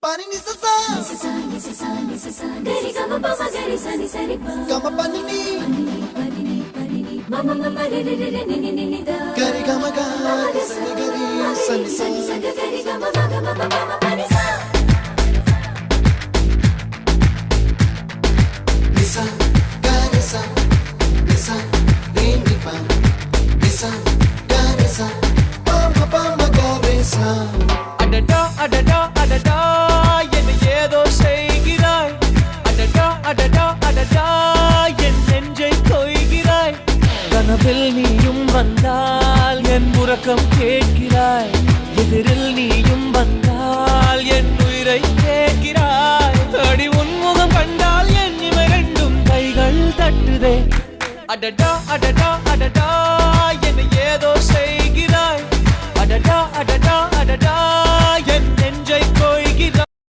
Pani ni sa sa gari gama pa ma gari sa ni sa ri pa gama pani ni mama mama re re re re ni ni ni da gari gama ga sa ni gari sa ni sa gari gama ga gama pa ma pani sa ni sa gari sa ni sa re ni pa ni sa gari sa pa ma gari sa adada adada adada என்னை ஏதோ செய்கிறாய் அடடா அடடா அடடா என் நெஞ்சை கொய்கிறாய் கனவில் நீயும் வந்தால் என் உறக்கம் கேட்கிறாய் எதிரில் நீயும் வந்தால் என் உயிரை கேட்கிறாய் அடி உன்முகம் கண்டால் என் இமை ரெண்டும் கைகள் தட்டுதே அடடா அடடா அடடா என்னை ஏதோ செய்கிறாய் அடடா அடடா அடடா